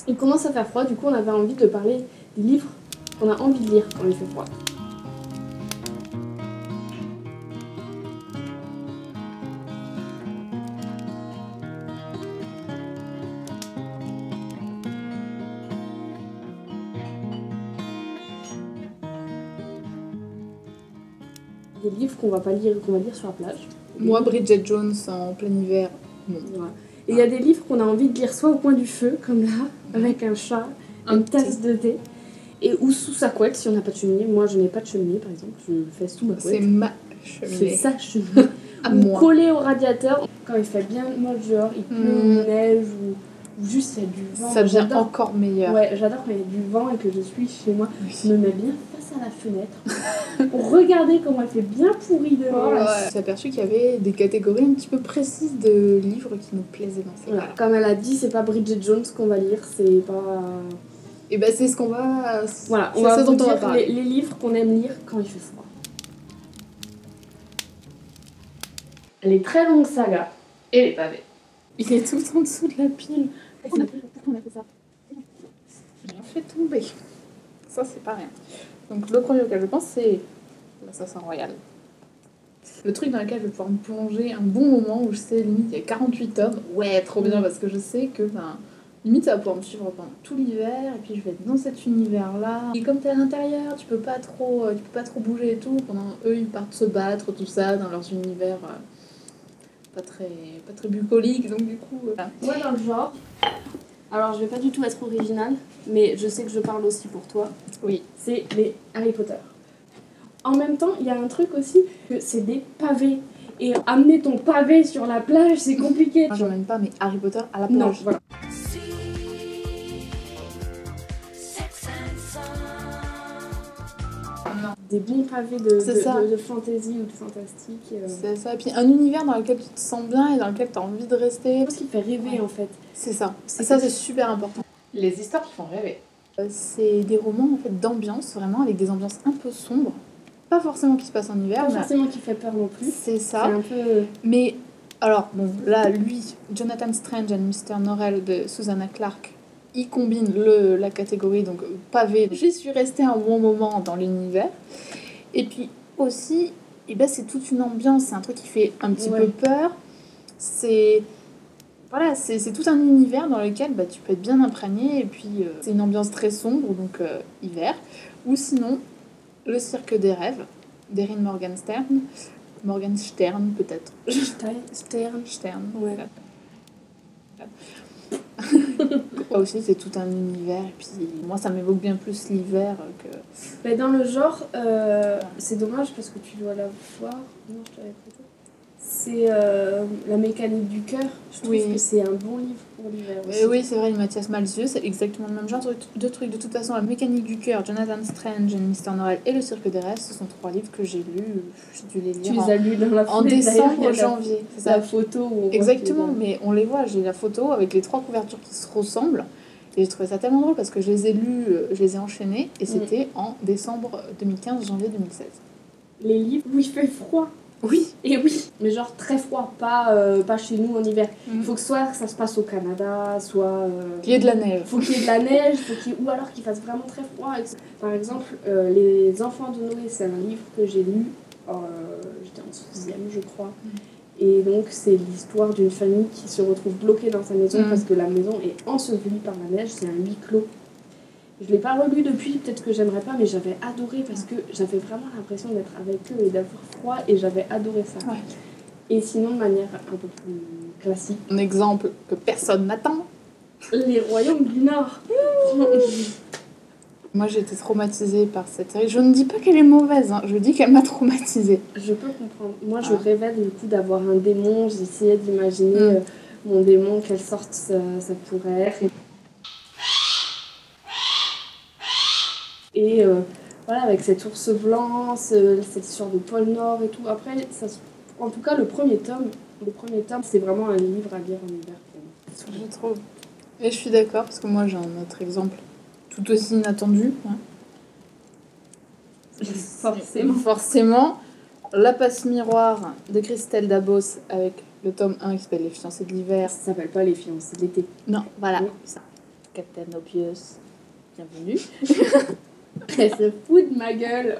Il commence à faire froid, du coup on avait envie de parler des livres qu'on a envie de lire quand il fait froid. Des livres qu'on va pas lire et qu'on va lire sur la plage. Moi, Bridget Jones en plein hiver, non. Voilà. Et il y a des livres qu'on a envie de lire soit au coin du feu, comme là, avec un chat, une tasse de thé, et ou sous sa couette si on n'a pas de cheminée. Moi, je n'ai pas de cheminée, par exemple, je le fais sous ma couette. C'est ma cheminée. C'est sa cheminée. À ou moi. collé au radiateur, quand il fait bien moche dehors, il pleut ou neige, ou juste il y a du vent. Ça devient encore meilleur. Ouais, j'adore quand il y a du vent et que je suis chez moi. Oui. Je me mets bien face à la fenêtre pour regarder comment elle fait bien pourrie dehors. Ouais. J'ai aperçu qu'il y avait des catégories un petit peu précises de livres qui nous plaisaient dans ces Voilà. cas-là. Comme elle a dit, c'est pas Bridget Jones qu'on va lire, c'est pas... Et ben c'est ce qu'on va... Voilà, on c'est va ça vous dont on va dire parler. les livres qu'on aime lire quand il fait froid. Les très longues sagas et les pavés. Il est tout en dessous de la pile. Pourquoi on a fait ça? J'ai fait tomber. Ça, c'est pas rien. Donc, le premier auquel je pense, c'est l'Assassin Royal. Le truc dans lequel je vais pouvoir me plonger un bon moment où je sais, limite, il y a 48 tomes. Ouais, trop bien, parce que je sais que, limite, ça va pouvoir me suivre pendant tout l'hiver, et puis je vais être dans cet univers-là. Et comme t'es à l'intérieur, tu peux pas trop bouger et tout, pendant eux, ils partent se battre, tout ça, dans leurs univers pas très bucoliques, donc du coup... Moi, dans le genre, alors je vais pas du tout être originale, mais je sais que je parle aussi pour toi. Oui. C'est les Harry Potter. En même temps, il y a un truc aussi, que c'est des pavés. Et amener ton pavé sur la plage, c'est compliqué. Moi, j'emmène pas mes Harry Potter à la plage. Non, voilà. Non. Des bons pavés C'est ça. de fantasy ou de fantastique. C'est ça. Et puis un univers dans lequel tu te sens bien et dans lequel tu as envie de rester. Ce qui fait rêver en fait. C'est ça. C'est super important. Les histoires qui font rêver. C'est des romans en fait d'ambiance, vraiment, avec des ambiances un peu sombres. Pas forcément qui se passent en hiver, Pas mais forcément qui fait peur non plus. c'est C'est ça. un peu... Mais alors, bon, là, lui, Jonathan Strange and Mr. Norrell de Susanna Clarke, il combine la catégorie, donc pavé. J'y suis restée un bon moment dans l'univers. Et puis aussi, eh ben, c'est toute une ambiance, c'est un truc qui fait un petit peu peur. C'est tout un univers dans lequel tu peux être bien imprégné. Et puis, c'est une ambiance très sombre, donc hiver. Ou sinon, Le Cirque des Rêves, d'Erin Morgenstern. Morgenstern, peut-être. Stern. Ouais. Là aussi, c'est tout un univers. Et puis, moi, ça m'évoque bien plus l'hiver que... Mais dans le genre, c'est dommage parce que tu dois la voir. Non, je t'avais prêté. C'est La mécanique du cœur. Je trouve que c'est un bon livre pour l'hiver aussi. Oui, c'est vrai, Mathias Malzieu, c'est exactement le même genre de truc. De toute façon, La mécanique du cœur, Jonathan Strange, Mr. Norrell et Le Cirque des Rêves, ce sont 3 livres que j'ai lus. J'ai dû les lire Tu les as lus dans la en foulée, décembre, janvier. C'est la photo où on voit exactement, qu'il y a- mais on les voit. J'ai la photo avec les 3 couvertures qui se ressemblent. Et j'ai trouvé ça tellement drôle parce que je les ai lus, je les ai enchaînés, et c'était en décembre 2015, janvier 2016. Les livres où il fait froid. Oui. Et oui, mais genre très froid, pas chez nous en hiver. Il faut que soit ça se passe au Canada, soit... Qu'il y ait de la neige. Faut qu'il y ait de la neige, ou alors qu'il fasse vraiment très froid. Par exemple, Les Enfants de Noé, c'est un livre que j'ai lu, j'étais en 6e je crois. Et donc c'est l'histoire d'une famille qui se retrouve bloquée dans sa maison parce que la maison est ensevelie par la neige, c'est un huis clos. Je ne l'ai pas relu depuis, peut-être que j'aimerais pas, mais j'avais adoré parce que j'avais vraiment l'impression d'être avec eux et d'avoir froid et j'avais adoré ça. Ouais. Et sinon, de manière un peu plus classique, Un exemple que personne n'attend. Les Royaumes du Nord. Moi, j'ai été traumatisée par cette série. Je ne dis pas qu'elle est mauvaise, je dis qu'elle m'a traumatisée. Je peux comprendre. Moi, je rêvais du coup d'avoir un démon. J'essayais d'imaginer mon démon, quelle sorte ça pourrait être. Et voilà, avec cet ours blanc, cette histoire de pôle Nord et tout. Après, en tout cas, le premier tome, c'est vraiment un livre à lire en hiver pour moi. Je trouve. Et je suis d'accord, parce que moi, j'ai un autre exemple tout aussi inattendu. Forcément. La passe miroir de Christelle Dabos avec le tome 1 qui s'appelle Les fiancés de l'hiver. Ça s'appelle pas Les fiancés de l'été. Non, voilà. Oui. Ça. Captain Obvious. Bienvenue. Elle se fout de ma gueule.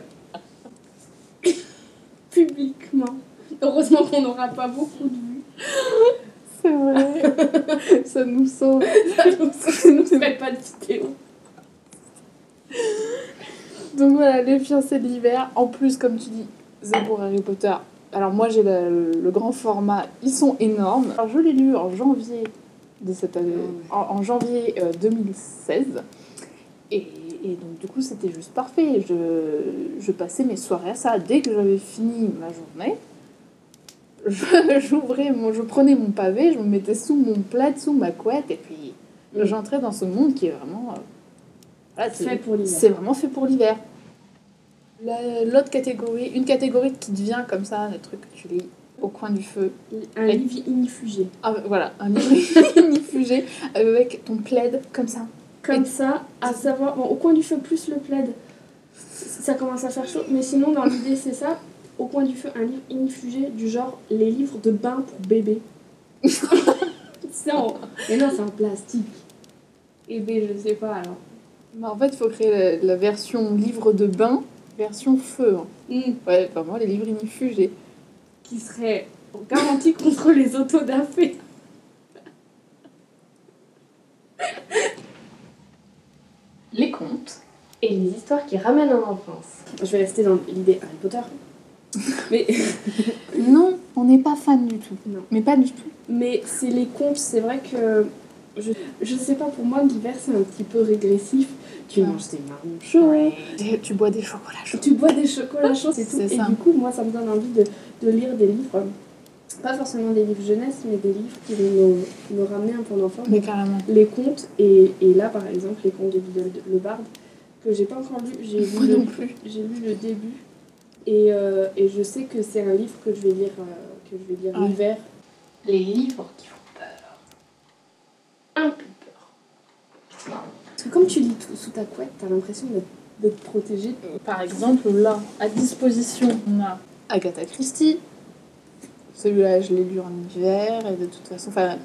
Publiquement. Heureusement qu'on n'aura pas beaucoup de vues. C'est vrai. Ça nous sauve. Ça nous ferait pas de vidéo. Donc voilà, les fiancés de l'hiver. En plus, comme tu dis, c'est pour Harry Potter. Alors moi, j'ai le grand format. Ils sont énormes. Alors je l'ai lu en janvier de cette année, en janvier 2016. Et donc du coup, c'était juste parfait. Je passais mes soirées à ça. Dès que j'avais fini ma journée, je prenais mon pavé, je me mettais sous mon plaid, sous ma couette, et puis j'entrais dans ce monde qui est vraiment... voilà, Fait pour l'hiver. C'est vraiment fait pour l'hiver. L'autre catégorie, une catégorie qui te vient comme ça, des trucs que tu lis au coin du feu. Un livre inifugé. Ah, voilà, un livre inifugé avec ton plaid comme ça. Comme ça, à savoir... Bon, au coin du feu plus le plaid, ça commence à faire chaud. Mais sinon, dans l'idée, c'est ça. Au coin du feu, un livre inifugé du genre les livres de bain pour bébé. Mais non, c'est en plastique. Et B, je sais pas alors. Mais en fait, il faut créer la version livre de bain, version feu. Ouais, enfin moi, les livres inifugés. Qui serait garantie contre les autodafés. Les contes. Et les histoires qui ramènent en enfance. Je vais rester dans l'idée Harry Potter. Mais non, on n'est pas fan du tout. Non. Mais pas du tout. Mais c'est les contes, c'est vrai que... Je sais pas, pour moi, l'hiver, c'est un petit peu régressif. Tu manges des marrons chauds. Tu bois des chocolats chauds. Tu bois des chocolats chauds, c'est tout. C'est Et ça. du coup, moi, ça me donne envie de lire des livres. Pas forcément des livres jeunesse, mais des livres qui vont me ramener un peu en enfance. Mais carrément. Les contes, et là, par exemple, les contes de Vidal le Barde, que j'ai pas encore lu. Moi non plus. J'ai lu le début. Et je sais que c'est un livre que je vais lire, l'hiver. Les livres qui font peur. Un peu peur. Parce que comme tu lis tout sous ta couette, t'as l'impression d'être protégée. Par exemple, là, à disposition, on a Agatha Christie. Celui-là, je l'ai lu en hiver, et de toute façon... Enfin,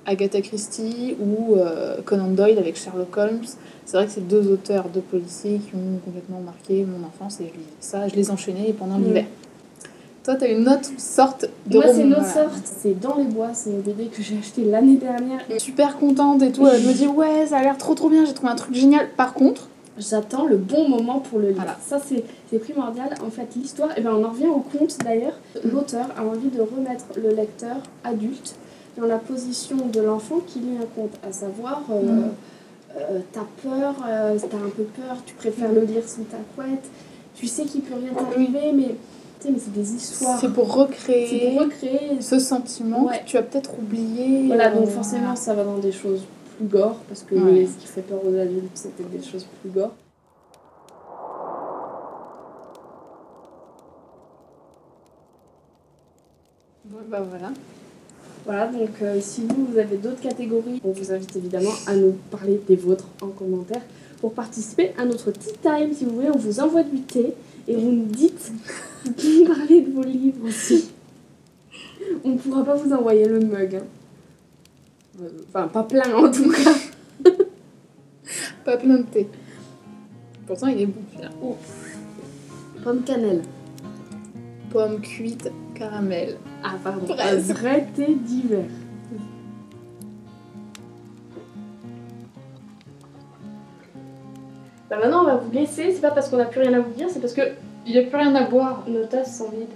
Agatha Christie ou Conan Doyle avec Sherlock Holmes. C'est vrai que c'est deux auteurs de policiers qui ont complètement marqué mon enfance, et je lisais ça, je les enchaînais pendant l'hiver. Toi, t'as une autre sorte de roman. Moi, c'est une autre voilà. sorte. C'est Dans les bois, c'est une BD que j'ai acheté l'année dernière. Super contente et tout. Je me dis, ouais, ça a l'air trop bien, j'ai trouvé un truc génial. Par contre, j'attends le bon moment pour le lire. Voilà. Ça, c'est primordial. En fait, l'histoire, et on en revient au conte d'ailleurs. L'auteur a envie de remettre le lecteur adulte dans la position de l'enfant qui lit un conte, à savoir... t'as peur, t'as un peu peur, tu préfères le lire sous ta couette, tu sais qu'il peut rien t'arriver, mais c'est des histoires. C'est pour recréer ce sentiment ouais. que tu as peut-être oublié. Voilà, donc forcément ça va dans des choses plus gore, parce que ce qui fait peur aux adultes, c'est peut-être des choses plus gore. Bah voilà. Voilà, donc si vous avez d'autres catégories, on vous invite évidemment à nous parler des vôtres en commentaire pour participer à notre tea time. Si vous voulez, on vous envoie du thé et vous nous dites, vous pouvez parler de vos livres aussi. On ne pourra pas vous envoyer le mug. Hein. Enfin, pas plein en tout cas. Pas plein de thé. Pourtant, il est bon celui-là. Oh. Pomme cannelle. Pomme cuite caramel. Ah pardon, Bref. un vrai thé d'hiver. Bah maintenant on va vous laisser, c'est pas parce qu'on n'a plus rien à vous dire, c'est parce que Il n'y a plus rien à boire. nos tasses sont vides.